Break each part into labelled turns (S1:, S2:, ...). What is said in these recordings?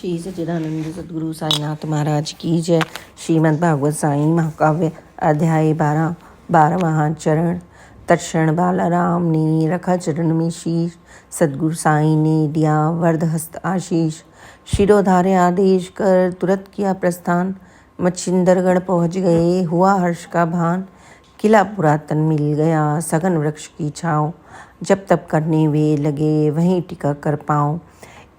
S1: श्री सच्चिदानंद सद्गुरु साईनाथ महाराज की जय। श्रीमद् भागवत साई महाकाव्य अध्याय 12वां चरण। तत्क्षण बाला राम ने रखा चरण में शीश, सद्गुरु साई ने दिया वरद हस्त आशीष। शिरोधार्य आदेश कर तुरंत किया प्रस्थान, मच्छिंदरगढ़ पहुँच गए हुआ हर्ष का भान। किला पुरातन मिल गया सघन वृक्ष की छाँव, जब तब करने वे लगे वहीं टिका कर पाँव।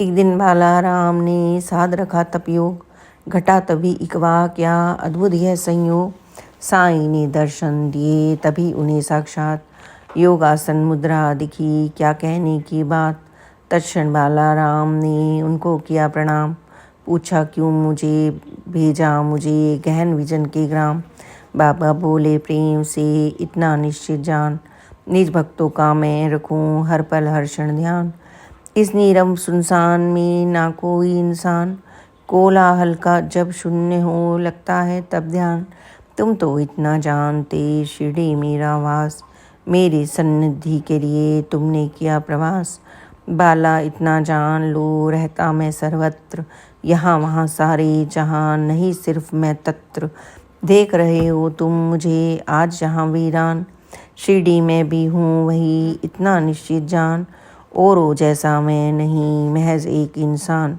S1: एक दिन बाला राम ने साध रखा तपयोग, घटा तभी इकवा क्या अद्भुत यह संयोग। साईं ने दर्शन दिए तभी उन्हें साक्षात, योगासन मुद्रा दिखी क्या कहने की बात। तत्क्षण बाला राम ने उनको किया प्रणाम, पूछा क्यों मुझे भेजा मुझे गहन विजन के ग्राम। बाबा बोले प्रेम से इतना निश्चित जान, निज भक्तों का मैं रखूं हर पल हर क्षण ध्यान। इस नीरव सुनसान में ना कोई इंसान, कोलाहल का जब शून्य हो लगता है तब ध्यान। तुम तो इतना जानते शिरडी मेरा वास, मेरी सन्निधि के लिए तुमने किया प्रवास। बाला इतना जान लो रहता मैं सर्वत्र, यहाँ वहाँ सारे जहाँ नहीं सिर्फ मैं तत्र। देख रहे हो तुम मुझे आज जहाँ वीरान, शिरडी में भी हूँ वही इतना निश्चित जान। औरों जैसा मैं नहीं महज एक इंसान,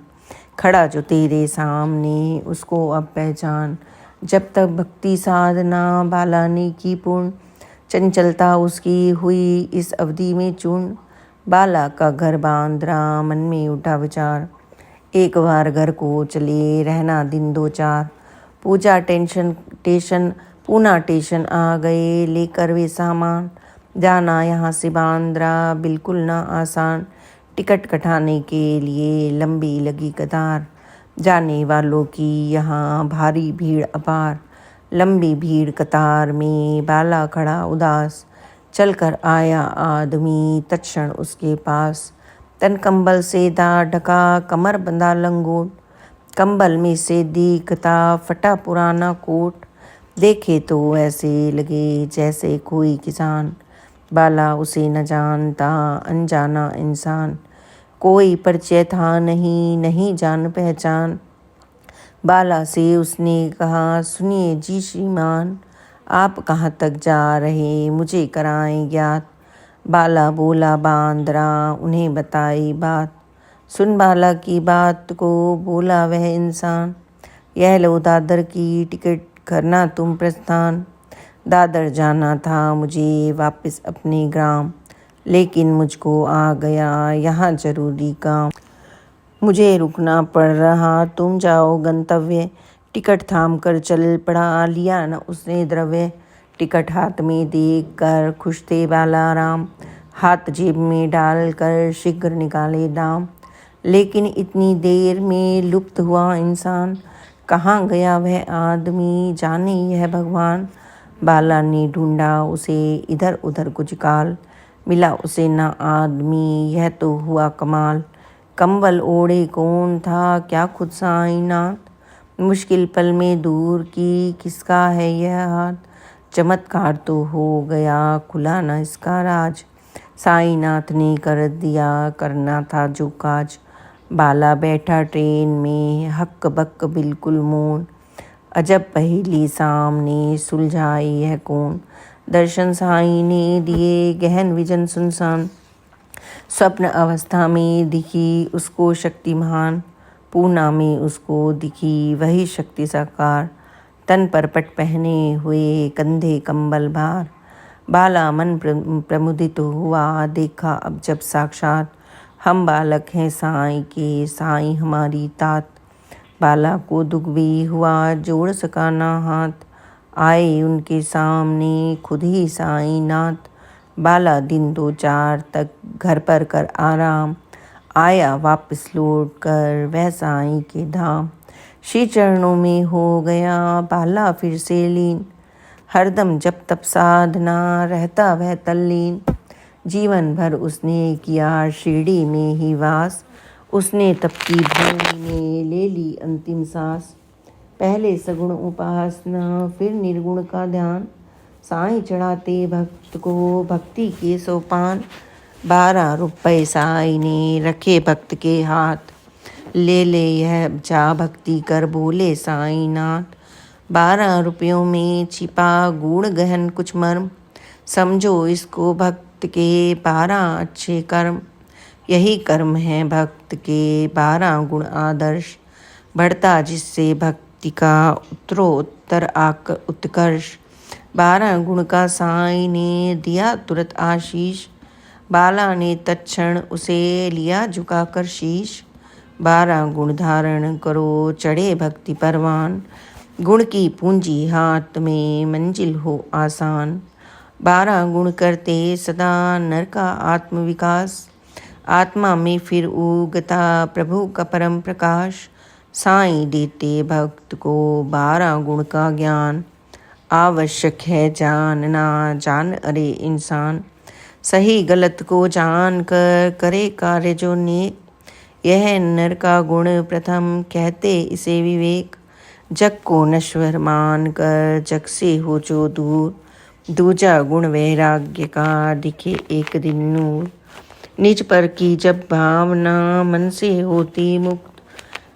S1: खड़ा जो तेरे सामने उसको अब पहचान। जब तक भक्ति साधना बाला ने की पूर्ण, चंचलता उसकी हुई इस अवधि में चूर्ण। बाला का घर बांद्रा मन में उठा विचार, एक बार घर को चले रहना दिन दो चार। पूजा पूना टेशन आ गए लेकर वे सामान, जाना यहाँ से बांद्रा बिल्कुल ना आसान। टिकट कटाने के लिए लंबी लगी कतार, जाने वालों की यहाँ भारी भीड़ अपार। लंबी भीड़ कतार में बाला खड़ा उदास, चलकर आया आदमी तत्क्षण उसके पास। तन कंबल से दा ढका कमर बंधा लंगोट, कंबल में से दिखता फटा पुराना कोट। देखे तो ऐसे लगे जैसे कोई किसान, बाला उसे न जानता अनजाना इंसान। कोई परिचय था नहीं जान पहचान। बाला से उसने कहा सुनिए जी श्रीमान, आप कहाँ तक जा रहे मुझे कराएं ज्ञात। बाला बोला बांद्रा उन्हें बताई बात, सुन बाला की बात को बोला वह इंसान। यह लो दादर की टिकट करना तुम प्रस्थान। दादर जाना था मुझे वापस अपने ग्राम, लेकिन मुझको आ गया यहाँ जरूरी काम। मुझे रुकना पड़ रहा तुम जाओ गंतव्य, टिकट थाम कर चल पड़ा लिया न उसने द्रव्य। टिकट हाथ में देख कर खुश थे बाला राम, हाथ जेब में डाल कर शीघ्र निकाले दाम। लेकिन इतनी देर में लुप्त हुआ इंसान, कहाँ गया वह आदमी जाने यह भगवान। बाला ने ढूंढा उसे इधर उधर कुछ काल, मिला उसे न आदमी यह तो हुआ कमाल। कंबल ओढ़े कौन था क्या खुद साईनाथ, मुश्किल पल में दूर की किसका है यह हाथ। चमत्कार तो हो गया खुला न इसका राज, साईनाथ ने कर दिया करना था जो काज। बाला बैठा ट्रेन में हक्क बक्क बिल्कुल मौन, अजब पहेली सामने सुलझाई है कौन। दर्शन साईं ने दिए गहन विजन सुनसान, स्वप्न अवस्था में दिखी उसको शक्ति महान। पूना में उसको दिखी वही शक्ति साकार, तन पर पट पहने हुए कंधे कंबल भार। बाला मन प्रमुदित हुआ देखा अब जब साक्षात, हम बालक हैं साईं के साईं हमारी तात। बाला को दुख भी हुआ जोड़ सका ना हाथ, आए उनके सामने खुद ही साईनाथ। बाला दिन दो चार तक घर पर कर आराम, आया वापस लौट कर वह साईं के धाम। श्री चरणों में हो गया बाला फिर से लीन, हरदम जब तब साधना रहता वह तल्लीन। जीवन भर उसने किया शिरडी में ही वास, उसने तप की भूमि में ले ली अंतिम सांस। पहले सगुण उपासना फिर निर्गुण का ध्यान, साईं चढ़ाते भक्त को भक्ति के सोपान। 12 रुपए साईं ने रखे भक्त के हाथ, ले ले यह जा भक्ति कर बोले साईं नाथ। 12 रुपयों में छिपा गूढ़ गहन कुछ मर्म, समझो इसको भक्त के 12 अच्छे कर्म। यही कर्म है भक्त के 12 गुण आदर्श, बढ़ता जिससे भक्ति का उत्तरोत्तर उत्कर्ष। 12 गुण का साईं ने दिया तुरंत आशीष, बाला ने तत्क्षण उसे लिया झुकाकर शीश। 12 गुण धारण करो चढ़े भक्ति परवान, गुण की पूंजी हाथ में मंजिल हो आसान। 12 गुण करते सदा नर का आत्मविकास, आत्मा में फिर उगता प्रभु का परम प्रकाश। साईं देते भक्त को 12 गुण का ज्ञान, आवश्यक है जानना जान अरे इंसान। सही गलत को जान कर करे कार्य जो नेक, यह नर का गुण प्रथम कहते इसे विवेक। जग को नश्वर मान कर जग से हो जो दूर, दूजा गुण वैराग्य का दिखे एक दिन नूर। निज पर की जब भावना मन से होती मुक्त,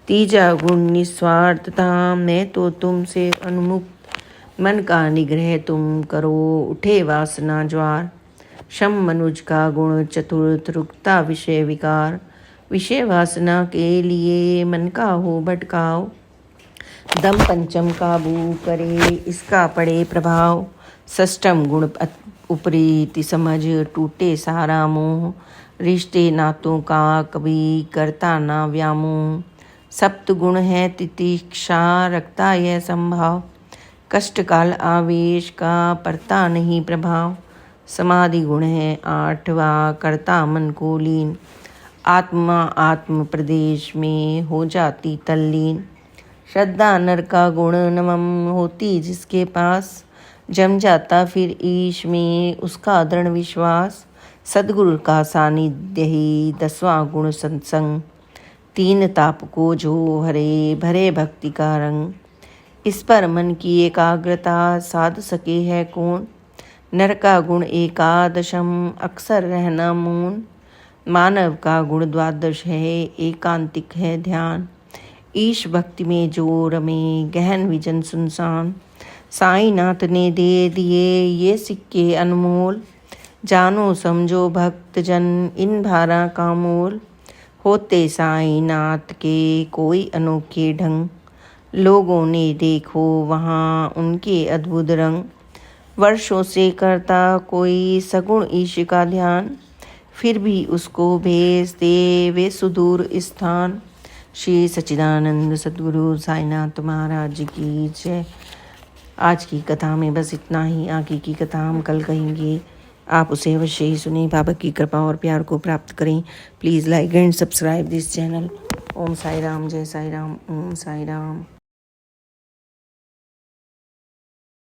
S1: तीजा गुण निस्वार्थता मैं तो तुमसे उन्मुक्त। मन का निग्रह तुम करो उठे वासना ज्वार, शम मनुज का गुण चतुर्थ रुकता विषय विकार। विषय वासना के लिए मन का हो भटकाव, दम पंचम काबू करे इसका पड़े प्रभाव। षष्ठम गुण उपरीति समझ टूटे सारा मोह, रिश्ते नातों का कभी करता ना व्यामोह। सप्त गुण है तितिक्षा रखता यह संभाव, कष्ट काल आवेश का पड़ता नहीं प्रभाव। समाधि गुण है 8वां करता मन को लीन, आत्मा आत्म प्रदेश में हो जाती तल्लीन। श्रद्धा नर का गुण नवम होती जिसके पास, जम जाता फिर ईश में उसका दृढ़ विश्वास। सद्गुरु का सानिध्य ही 10वां गुण सत्संग, 3 ताप को जो हरे भरे भक्ति का रंग। इस पर मन की एकाग्रता साध सके है कौन, नर का गुण 11 अक्सर रहना मौन। मानव का गुण 12 है एकांतिक है ध्यान, ईश भक्ति में जो रमे गहन विजन सुनसान। साईं नाथ ने दे दिए ये सिक्के अनमोल, जानो समझो भक्त जन इन 12 का मोल। होते साईं नाथ के कोई अनोखे ढंग, लोगों ने देखो वहाँ उनके अद्भुत रंग। वर्षों से करता कोई सगुण ईश का ध्यान, फिर भी उसको भेज दे वे सुदूर स्थान। श्री सच्चिदानंद सद्गुरु साईनाथ महाराज की जय। आज की कथा में बस इतना ही, आगे की कथा हम कल कहेंगे। आप उसे अवश्य ही सुने। बाबा की कृपा और प्यार को प्राप्त करें। Please like and subscribe this channel. Om Sai Ram, जय साई राम, ओम साई राम।